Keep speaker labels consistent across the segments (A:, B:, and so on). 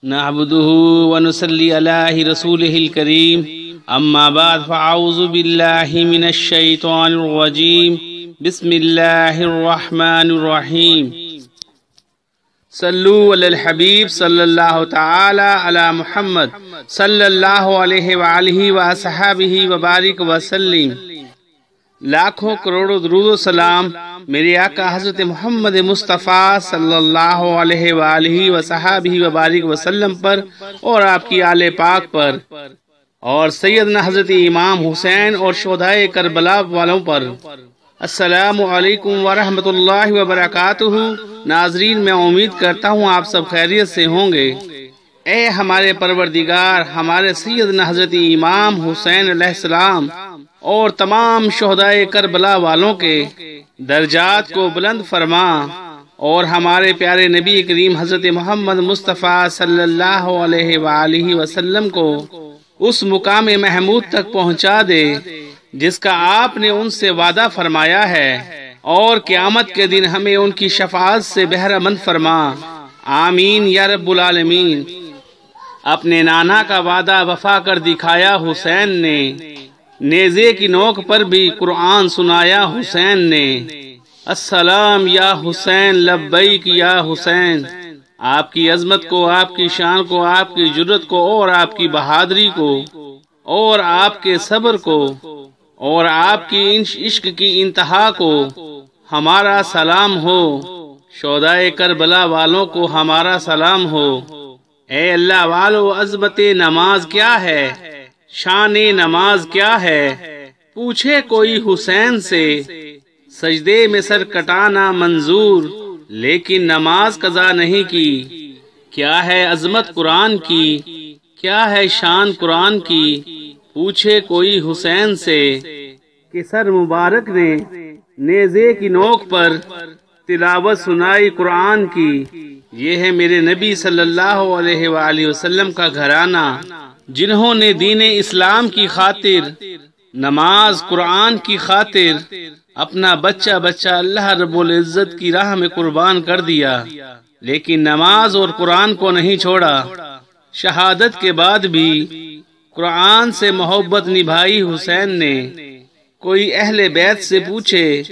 A: نعبده ونصلي على رسوله الكريم أما بعد فأعوذ بالله من الشيطان الرجيم بسم الله الرحمن الرحيم صلوا على الحبيب صلى الله تعالى على محمد صلى الله عليه وآله وصحبه وبارك وسلم۔ لاکھوں کروڑوں درود و سلام میرے آقا حضرت محمد مصطفیٰ صلی اللہ علیہ وآلہ وصحبہ وبارک وسلم پر اور آپ کی آل پاک پر اور سیدنا حضرت امام حسین اور شہدائے کربلا والوں پر۔ السلام علیکم ورحمۃ اللہ وبرکاتہ۔ ناظرین، میں امید کرتا ہوں آپ سب خیریت سے ہوں گے۔ اے ہمارے پروردگار، ہمارے سیدنا حضرت امام حسین علیہ السلام اور تمام شہدائے کربلا والوں کے درجات کو بلند فرما اور ہمارے پیارے نبی کریم حضرت محمد مصطفیٰ صلی اللہ علیہ وآلہ وسلم کو اس مقام محمود تک پہنچا دے جس کا آپ نے ان سے وعدہ فرمایا ہے، اور قیامت کے دن ہمیں ان کی شفاعت سے بہرہ مند فرما، آمین یا رب العالمین۔ اپنے نانا کا وعدہ وفا کر دکھایا حسین نے، نیزے کی نوک پر بھی قرآن سنایا حسین نے۔ السلام یا حسین لبیک یا حسین۔ آپ کی عظمت کو، آپ کی شان کو، آپ کی جرت کو اور آپ کی بہادری کو اور آپ کے صبر کو اور آپ کی عشق کی انتہا کو ہمارا سلام ہو۔ شہدائے کربلا والوں کو ہمارا سلام ہو۔ اے اللہ والو، عظمت نماز کیا ہے، شان نماز کیا ہے، پوچھے کوئی حسین سے، سجدے میں سر کٹانا منظور لیکن نماز قضا نہیں کی۔ کیا ہے عظمت قرآن کی، کیا ہے شان قرآن کی، پوچھے کوئی حسین سے کہ سر مبارک نے نیزے کی نوک پر تلاوت سنائی قرآن کی۔ یہ ہے میرے نبی صلی اللہ علیہ وآلہ وسلم کا گھرانہ، جنہوں نے دین اسلام کی خاطر، نماز قرآن کی خاطر اپنا بچہ اللہ رب العزت کی راہ میں قربان کر دیا، لیکن نماز اور قرآن کو نہیں چھوڑا۔ شہادت کے بعد بھی قرآن سے محبت نبھائی حسین نے۔ کوئی اہل بیت سے پوچھے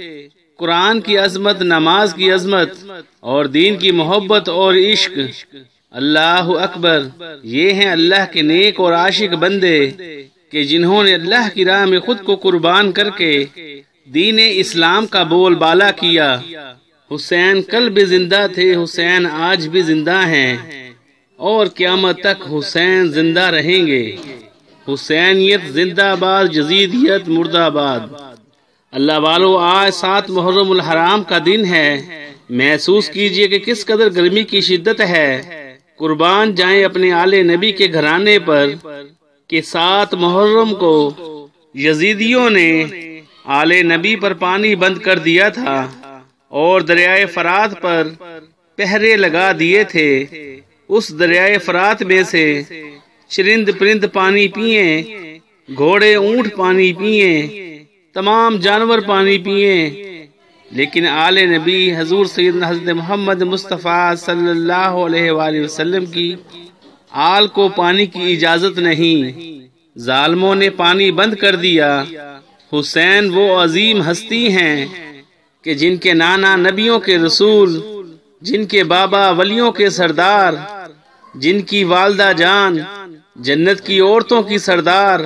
A: قرآن کی عظمت، نماز کی عظمت اور دین کی محبت اور عشق۔ اللہ اکبر، یہ ہیں اللہ کے نیک اور عاشق بندے کہ جنہوں نے اللہ کی راہ میں خود کو قربان کر کے دین اسلام کا بول بالا کیا۔ حسین کل بھی زندہ تھے، حسین آج بھی زندہ ہیں اور قیامت تک حسین زندہ رہیں گے۔ حسینیت زندہ باد، جزیدیت مردہ آباد۔ اللہ والو، آج 7 محرم الحرام کا دن ہے۔ محسوس کیجئے کہ کس قدر گرمی کی شدت ہے۔ قربان جائیں اپنے آل نبی کے گھرانے پر کہ 7 محرم کو یزیدیوں نے آل نبی پر پانی بند کر دیا تھا اور دریائے فرات پر پہرے لگا دیے تھے۔ اس دریائے فرات میں سے چرند پرند پانی پئیں، گھوڑے اونٹ پانی پئیں، تمام جانور پانی پئیں، لیکن آل نبی حضور سیدنا حضرت محمد مصطفیٰ صلی اللہ علیہ وآلہ وسلم کی آل کو پانی کی اجازت نہیں۔ ظالموں نے پانی بند کر دیا۔ حسین وہ عظیم ہستی ہیں کہ جن کے نانا نبیوں کے رسول، جن کے بابا ولیوں کے سردار، جن کی والدہ جان جنت کی عورتوں کی سردار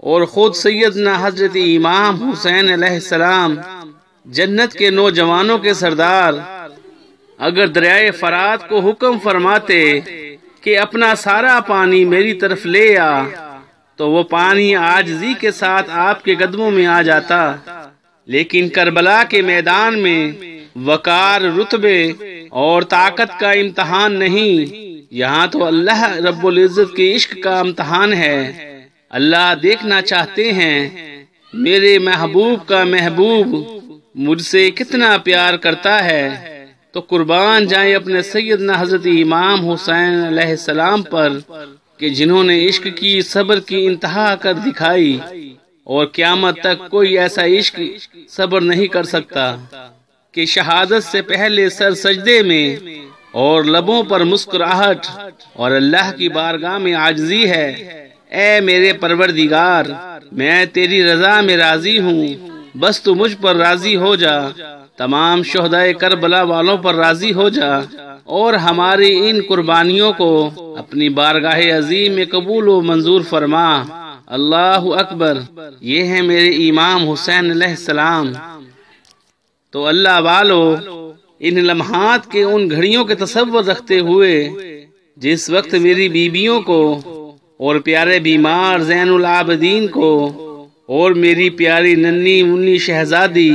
A: اور خود سیدنا حضرت امام حسین علیہ السلام جنت کے نوجوانوں کے سردار، اگر دریائے فرات کو حکم فرماتے کہ اپنا سارا پانی میری طرف لے آ تو وہ پانی عاجزی کے ساتھ آپ کے قدموں میں آ جاتا، لیکن کربلا کے میدان میں وقار، رتبے اور طاقت کا امتحان نہیں، یہاں تو اللہ رب العزت کے عشق کا امتحان ہے۔ اللہ دیکھنا چاہتے ہیں میرے محبوب کا محبوب مجھ سے کتنا پیار کرتا ہے، تو قربان جائیں اپنے سیدنا حضرت امام حسین علیہ السلام پر کہ جنہوں نے عشق کی، صبر کی انتہا کر دکھائی، اور قیامت تک کوئی ایسا عشق صبر نہیں کر سکتا کہ شہادت سے پہلے سر سجدے میں اور لبوں پر مسکراہٹ اور اللہ کی بارگاہ میں عاجزی ہے۔ اے میرے پروردگار، میں تیری رضا میں راضی ہوں، بس تو مجھ پر راضی ہو جا، تمام شہدائے کربلا والوں پر راضی ہو جا، اور ہماری ان قربانیوں کو اپنی بارگاہ عظیم میں قبول و منظور فرما۔ اللہ اکبر۔ یہ ہیں میرے امام حسین علیہ السلام۔ تو اللہ والو، ان لمحات کے ان گھڑیوں کے تصور رکھتے ہوئے جس وقت میری بیویوں کو اور پیارے بیمار زین العابدین کو اور میری پیاری ننھی منی شہزادی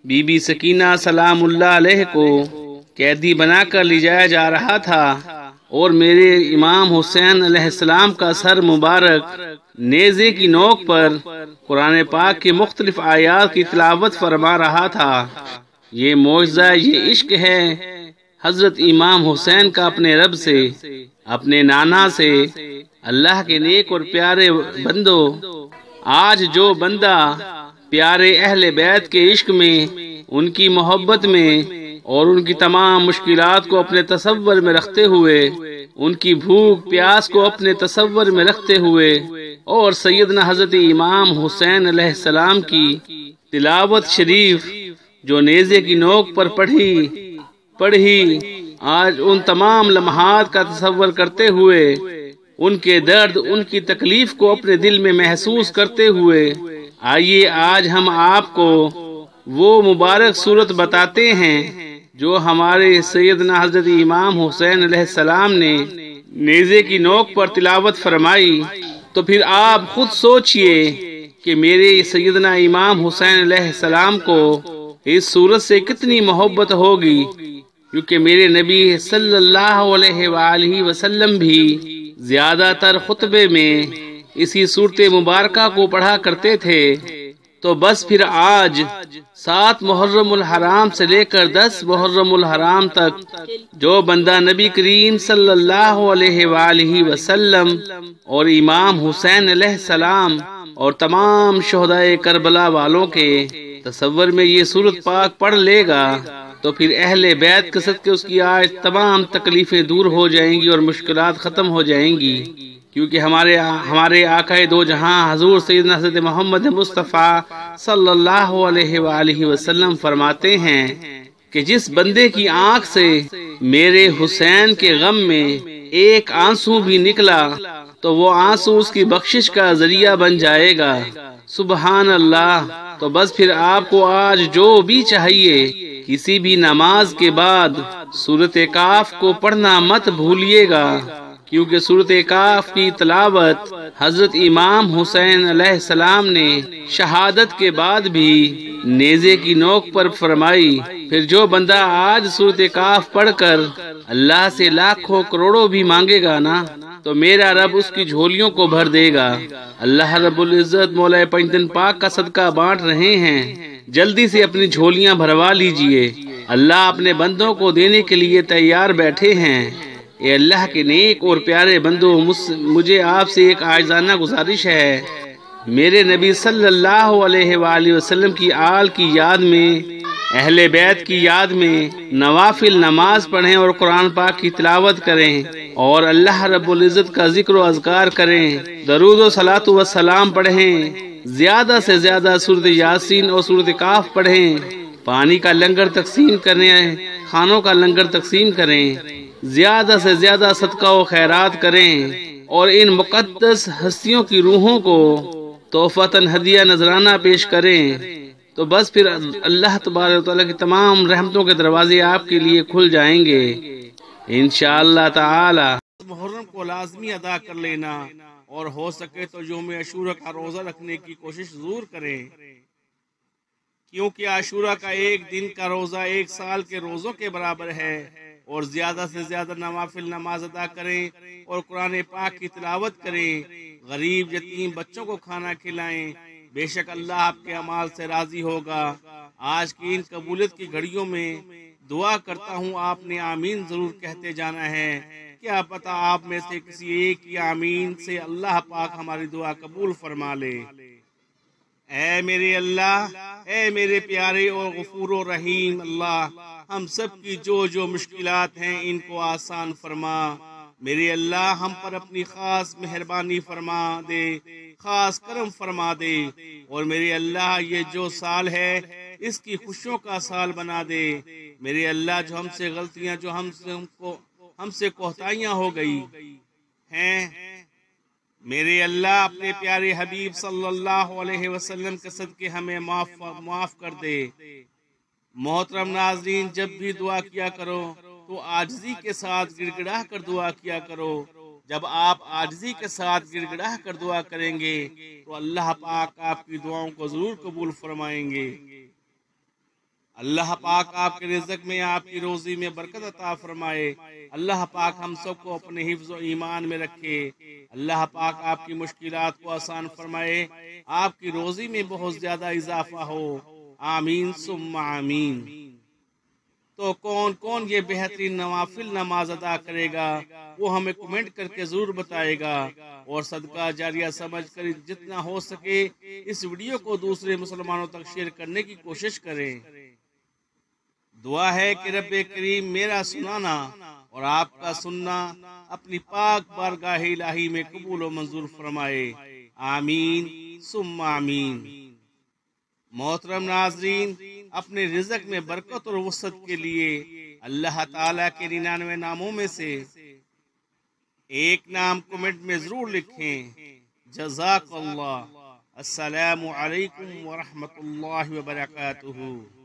A: بی بی سکینہ سلام اللہ علیہ کو قیدی بنا کر لے جایا جا رہا تھا، اور میرے امام حسین علیہ السلام کا سر مبارک نیزے کی نوک پر قرآن پاک کے مختلف آیات کی تلاوت فرما رہا تھا، یہ معجزہ، یہ عشق ہے حضرت امام حسین کا اپنے رب سے، اپنے نانا سے۔ اللہ کے نیک اور پیارے بندو، آج جو بندہ پیارے اہل بیت کے عشق میں، ان کی محبت میں اور ان کی تمام مشکلات کو اپنے تصور میں رکھتے ہوئے، ان کی بھوک پیاس کو اپنے تصور میں رکھتے ہوئے، اور سیدنا حضرت امام حسین علیہ السلام کی تلاوت شریف جو نیزے کی نوک پر پڑھی، آج ان تمام لمحات کا تصور کرتے ہوئے، ان کے درد، ان کی تکلیف کو اپنے دل میں محسوس کرتے ہوئے، آئیے آج ہم آپ کو وہ مبارک صورت بتاتے ہیں جو ہمارے سیدنا حضرت امام حسین علیہ السلام نے نیزے کی نوک پر تلاوت فرمائی۔ تو پھر آپ خود سوچئے کہ میرے سیدنا امام حسین علیہ السلام کو اس صورت سے کتنی محبت ہوگی، کیونکہ میرے نبی صلی اللہ علیہ وآلہ وسلم بھی زیادہ تر خطبے میں اسی صورت مبارکہ کو پڑھا کرتے تھے۔ تو بس پھر آج 7 محرم الحرام سے لے کر 10 محرم الحرام تک جو بندہ نبی کریم صلی اللہ علیہ وآلہ وسلم اور امام حسین علیہ السلام اور تمام شہدائے کربلا والوں کے تصور میں یہ سورت پاک پڑھ لے گا، تو پھر اہل بیت کے صدقے اس کی آج تمام تکلیفیں دور ہو جائیں گی اور مشکلات ختم ہو جائیں گی، کیونکہ ہمارے آقا دو جہاں حضور سیدنا حضرت محمد مصطفیٰ صلی اللہ علیہ وآلہ وسلم فرماتے ہیں کہ جس بندے کی آنکھ سے میرے حسین کے غم میں ایک آنسو بھی نکلا تو وہ آنسو اس کی بخشش کا ذریعہ بن جائے گا۔ سبحان اللہ۔ تو بس پھر آپ کو آج جو بھی چاہیے، کسی بھی نماز کے بعد سورۃ کاف کو پڑھنا مت بھولیے گا، کیونکہ سورۃ کاف کی تلاوت حضرت امام حسین علیہ السلام نے شہادت کے بعد بھی نیزے کی نوک پر فرمائی۔ پھر جو بندہ آج سورۃ کاف پڑھ کر اللہ سے لاکھوں کروڑوں بھی مانگے گا نا، تو میرا رب اس کی جھولیوں کو بھر دے گا۔ اللہ رب العزت مولا پنجتن پاک کا صدقہ بانٹ رہے ہیں، جلدی سے اپنی جھولیاں بھروا لیجئے، اللہ اپنے بندوں کو دینے کے لیے تیار بیٹھے ہیں۔ اے اللہ کے نیک اور پیارے بندو، مجھے آپ سے ایک عاجزانہ گزارش ہے، میرے نبی صلی اللہ علیہ وآلہ وسلم کی آل کی یاد میں، اہل بیت کی یاد میں نوافل نماز پڑھیں اور قرآن پاک کی تلاوت کریں، اور اللہ رب العزت کا ذکر و اذکار کریں، درود و صلاۃ و سلام پڑھیں، زیادہ سے زیادہ سورۃ یاسین اور سورۃ کاف پڑھیں، پانی کا لنگر تقسیم کریں، کھانوں کا لنگر تقسیم کریں، زیادہ سے زیادہ صدقہ و خیرات کریں، اور ان مقدس ہستیوں کی روحوں کو تحفۃً ہدیہ نذرانہ پیش کریں۔ تو بس پھر اللہ تبارک و تعالیٰ کی تمام رحمتوں کے دروازے آپ کے لیے کھل جائیں گے انشاءاللہ تعالی۔ محرم کو لازمی ادا کر لینا، اور ہو سکے تو یوم عاشورہ کا روزہ رکھنے کی کوشش ضرور کریں، کیونکہ عاشورہ کا ایک دن کا روزہ 1 سال کے روزوں کے برابر ہے۔ اور زیادہ سے زیادہ نوافل نماز ادا کریں اور قرآن پاک کی تلاوت کریں، غریب یتیم بچوں کو کھانا کھلائیں، بے شک اللہ آپ کے اعمال سے راضی ہوگا۔ آج کی ان قبولیت کی گھڑیوں میں دعا کرتا ہوں آپ نے آمین ضرور کہتے جانا ہے، کیا پتہ آپ میں سے کسی ایک کی آمین سے اللہ پاک ہماری دعا قبول فرما لے۔ اے میرے اللہ، اے میرے پیارے اور غفور و رحیم اللہ، ہم سب کی جو مشکلات ہیں ان کو آسان فرما۔ میرے اللہ ہم پر اپنی خاص مہربانی فرما دے، خاص کرم فرما دے، اور میرے اللہ یہ جو سال ہے اس کی خوشیوں کا سال بنا دے۔ میرے اللہ جو ہم سے غلطیاں، جو ہم سے کوتاہیاں ہو گئی ہیں، میرے اللہ اپنے پیارے حبیب صلی اللہ علیہ وسلم کے صدقے ہمیں معاف کر دے۔ محترم ناظرین، جب بھی دعا کیا کرو تو عاجزی کے ساتھ گڑ گڑا کر دعا کیا کرو۔ جب آپ عاجزی کے ساتھ گڑ گڑا کر دعا کریں گے تو اللہ پاک آپ کی دعاؤں کو ضرور قبول فرمائیں گے۔ اللہ پاک آپ کے رزق میں، آپ کی روزی میں برکت عطا فرمائے۔ اللہ پاک ہم سب کو اپنے حفظ و ایمان میں رکھے۔ اللہ پاک آپ کی مشکلات کو آسان فرمائے، آپ کی روزی میں بہت زیادہ اضافہ ہو۔ آمین ثم آمین۔ تو کون کون یہ بہترین نوافل نماز ادا کرے گا وہ ہمیں کمنٹ کر کے ضرور بتائے گا، اور صدقہ جاریہ سمجھ کر جتنا ہو سکے اس ویڈیو کو دوسرے مسلمانوں تک شیئر کرنے کی کوشش کریں۔ دعا ہے کہ رب کریم میرا سنانا اور آپ کا سننا اپنی پاک بارگاہ الہی میں قبول و منظور فرمائے۔ آمین ثم آمین۔ محترم ناظرین، اپنے رزق میں برکت اور وسعت کے لیے اللہ تعالیٰ کے 99 ناموں میں سے ایک نام کمنٹ میں ضرور لکھیں۔ جزاک اللہ۔ السلام علیکم ورحمۃ اللہ وبرکاتہ۔